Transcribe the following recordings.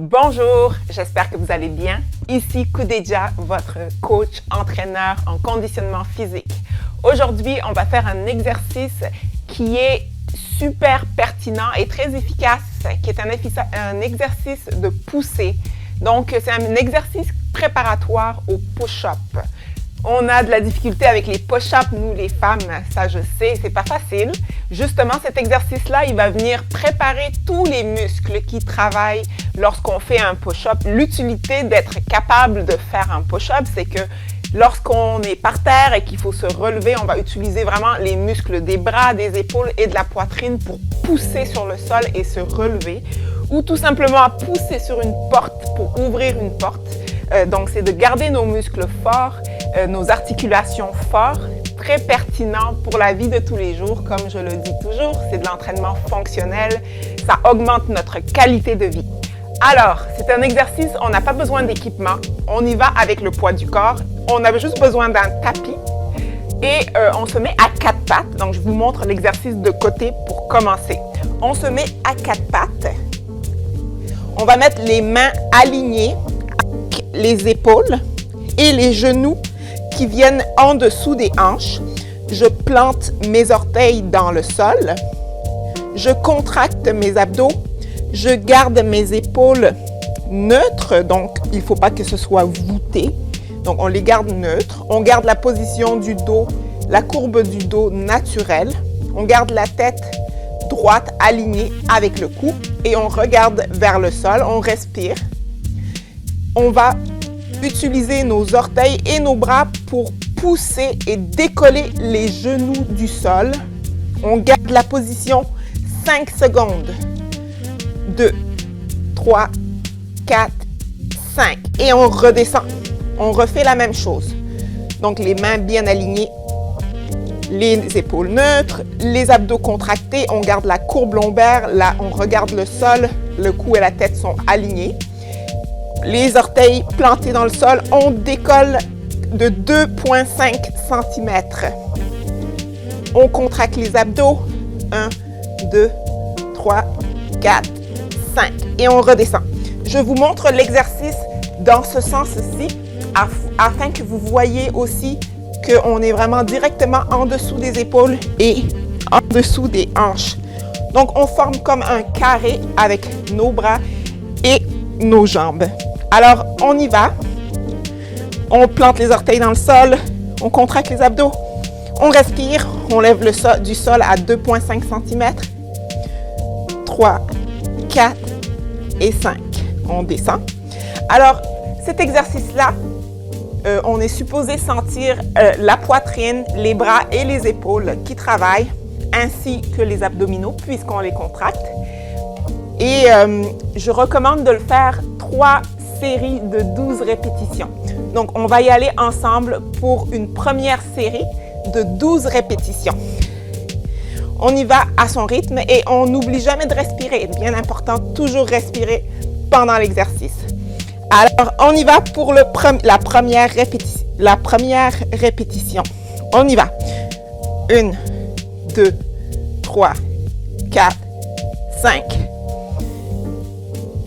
Bonjour, j'espère que vous allez bien. Ici Khoudeja, votre coach, entraîneur en conditionnement physique. Aujourd'hui, on va faire un exercice qui est super pertinent et très efficace, qui est un exercice de poussée. Donc, c'est un exercice préparatoire au push-up. On a de la difficulté avec les push-ups, nous les femmes, ça je sais, c'est pas facile. Justement, cet exercice-là, il va venir préparer tous les muscles qui travaillent lorsqu'on fait un push-up. L'utilité d'être capable de faire un push-up, c'est que lorsqu'on est par terre et qu'il faut se relever, on va utiliser vraiment les muscles des bras, des épaules et de la poitrine pour pousser sur le sol et se relever. Ou tout simplement pousser sur une porte pour ouvrir une porte. Donc, c'est de garder nos muscles forts, nos articulations fortes, très pertinent pour la vie de tous les jours. Comme je le dis toujours, c'est de l'entraînement fonctionnel. Ça augmente notre qualité de vie. Alors, c'est un exercice, on n'a pas besoin d'équipement. On y va avec le poids du corps. On avait juste besoin d'un tapis et on se met à quatre pattes. Donc, je vous montre l'exercice de côté pour commencer. On se met à quatre pattes. On va mettre les mains alignées, les épaules et les genoux qui viennent en dessous des hanches. Je plante mes orteils dans le sol. Je contracte mes abdos. Je garde mes épaules neutres, donc il ne faut pas que ce soit voûté. Donc on les garde neutres. On garde la position du dos, la courbe du dos naturelle. On garde la tête droite alignée avec le cou et on regarde vers le sol. On respire. On va utiliser nos orteils et nos bras pour pousser et décoller les genoux du sol. On garde la position 5 secondes. 2, 3, 4, 5. Et on redescend. On refait la même chose. Donc, les mains bien alignées, les épaules neutres, les abdos contractés. On garde la courbe lombaire. Là, on regarde le sol. Le cou et la tête sont alignés. Les orteils plantés dans le sol, on décolle de 2,5 cm. On contracte les abdos. 1, 2, 3, 4, 5. Et on redescend. Je vous montre l'exercice dans ce sens-ci, afin que vous voyez aussi qu'on est vraiment directement en dessous des épaules et en dessous des hanches. Donc, on forme comme un carré avec nos bras et nos jambes. Alors, on y va. On plante les orteils dans le sol. On contracte les abdos. On respire. On lève le sol du sol à 2,5 cm. 3, 4 et 5. On descend. Alors, cet exercice-là, on est supposé sentir la poitrine, les bras et les épaules qui travaillent, ainsi que les abdominaux, puisqu'on les contracte. Et je recommande de le faire 3 séries de 12 répétitions. Donc, on va y aller ensemble pour une première série de 12 répétitions. On y va à son rythme et on n'oublie jamais de respirer. C'est bien important, toujours respirer pendant l'exercice. Alors, on y va pour la première répétition. On y va. 1, 2, 3, 4, 5.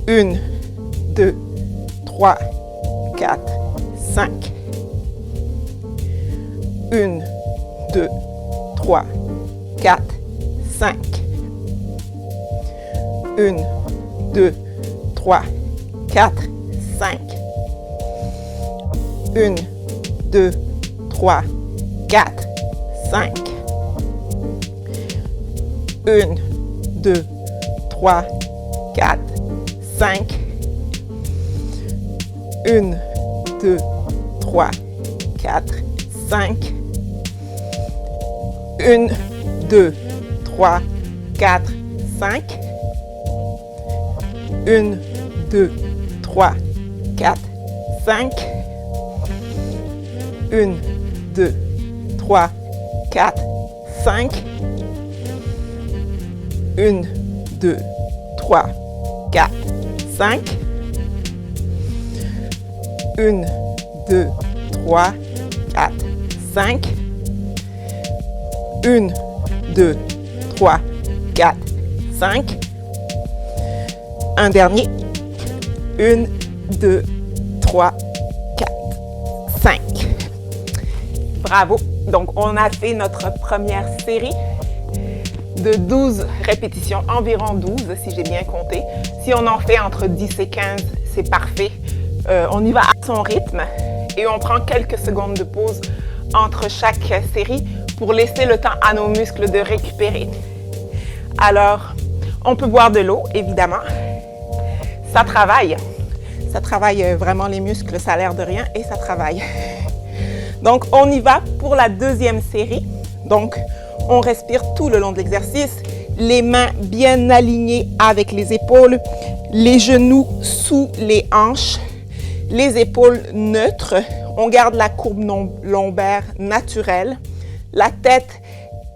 1, 2, 3, 4, 5. 1, 2, 3, 4, 5. 1, 2, 3, 4, 5. 1, 2, 3, 4, 5. 1, 2, 3, 4, 5. 1, 2, 3, 4, 5. 1, 2, 3, 4, 5. 1, 2, 3, 4, 5. 1, 2, 3, 4, 5. 1, 2, 3, 4, 5. 1, 2, 3, 4, 5. 1, 2, 3, 4, 5. Un dernier. 1, 2, 3, 4, 5. Bravo. Donc, on a fait notre première série de 12 répétitions, environ 12 si j'ai bien compté. Si on en fait entre 10 et 15, c'est parfait. On y va à son rythme et on prend quelques secondes de pause entre chaque série pour laisser le temps à nos muscles de récupérer. Alors, on peut boire de l'eau, évidemment. Ça travaille. Ça travaille vraiment les muscles, ça a l'air de rien et ça travaille. Donc, on y va pour la deuxième série. Donc, on respire tout le long de l'exercice. Les mains bien alignées avec les épaules, les genoux sous les hanches, les épaules neutres. On garde la courbe lombaire naturelle. La tête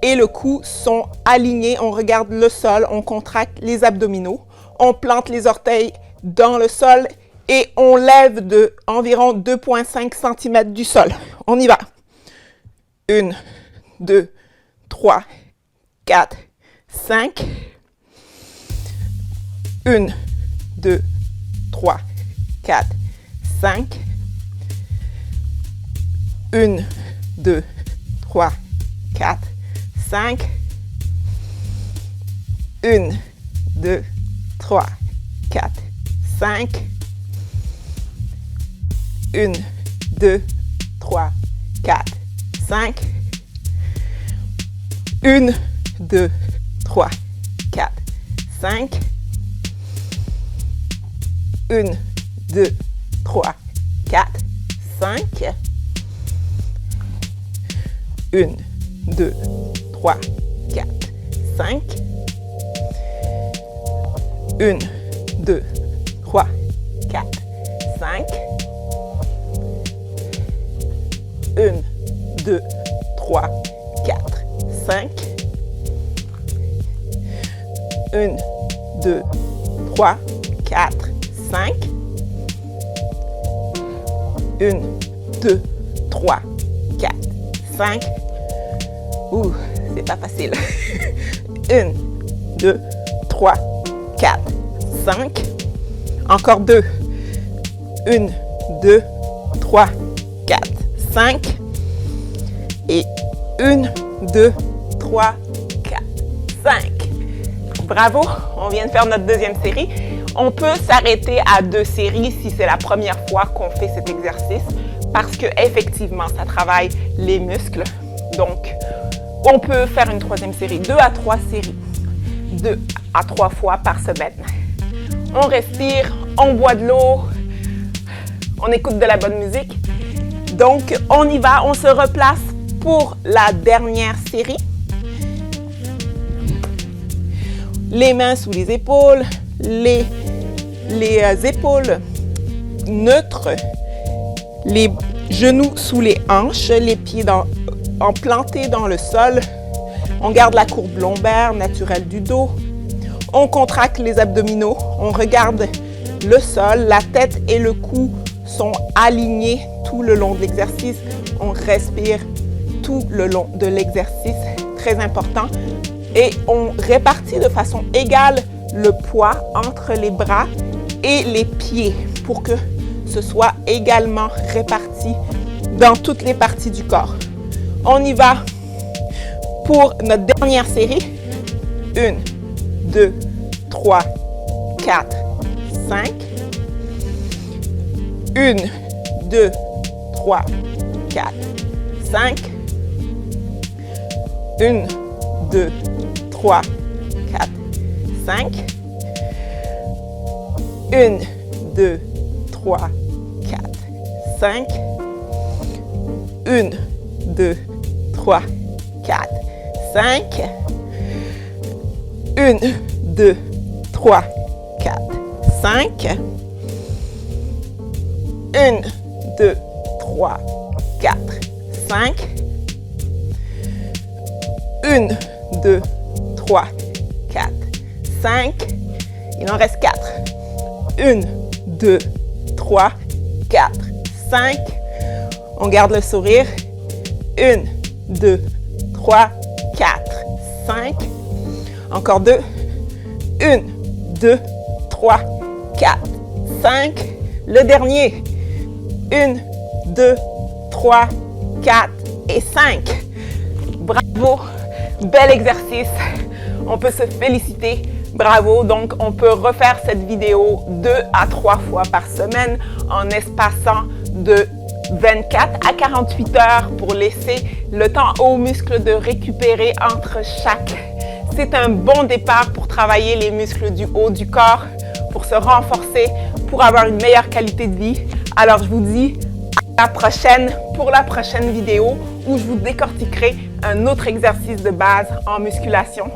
et le cou sont alignés. On regarde le sol, on contracte les abdominaux. On plante les orteils dans le sol et on lève de environ 2,5 cm du sol. On y va. 1, 2, 3, 4, 5. 1, 2, 3, 4, 5. 1, 2, 3, 4, 5. 1, 2, 3, 4, 5. 1, 2, 3, 4, 5. 1, 2, 3, 4, 5. 1, 2, 3, 4, 5. 1, 2, 3, 4, 5. 1, 2, 3, 4, 5. 1, 2, 3, 4, 5. 1, 2, 3, 4, 5. 1, 2, 3, 4, 5. Ouh, c'est pas facile. 1, 2, 3, 4, 5. Encore 2. 1, 2, 3, 4, 5. Et 1, 2, 3, 4, 5. Bravo, on vient de faire notre deuxième série. On peut s'arrêter à 2 séries si c'est la première fois qu'on fait cet exercice parce que effectivement, ça travaille les muscles. Donc, on peut faire une troisième série, 2 à 3 séries, 2 à 3 fois par semaine. On respire, on boit de l'eau, on écoute de la bonne musique. Donc, on y va, on se replace pour la dernière série. Les mains sous les épaules, les épaules neutres, les genoux sous les hanches, les pieds plantés dans le sol. On garde la courbe lombaire naturelle du dos. On contracte les abdominaux. On regarde le sol. La tête et le cou sont alignés tout le long de l'exercice. On respire tout le long de l'exercice. Très important. Et on répartit de façon égale le poids entre les bras et les pieds pour que ce soit également réparti dans toutes les parties du corps. On y va pour notre dernière série. 1, 2, 3, 4, 5. 1, 2, 3, 4, 5. 1, 2, 3, 4, 5. 1, 2, 3, 4, 5. 1, 2, 3, 4, 5. 1, 2, 3, 4, 5. 1, 2, 3, 4, 5. 1, 2, 3, 4, 5. Il en reste 4. 1, 2, 3, 4, 5. On garde le sourire. 1, 2, 3, 4, 5. Encore 2. 1, 2, 3, 4, 5. Le dernier. 1, 2, 3, 4 et 5. Bravo. Bel exercice. On peut se féliciter. Bravo. Donc, on peut refaire cette vidéo 2 à 3 fois par semaine en espaçant de 24 à 48 heures pour laisser le temps aux muscles de récupérer entre chaque. C'est un bon départ pour travailler les muscles du haut du corps, pour se renforcer, pour avoir une meilleure qualité de vie. Alors, je vous dis à la prochaine pour la prochaine vidéo où je vous décortiquerai un autre exercice de base en musculation.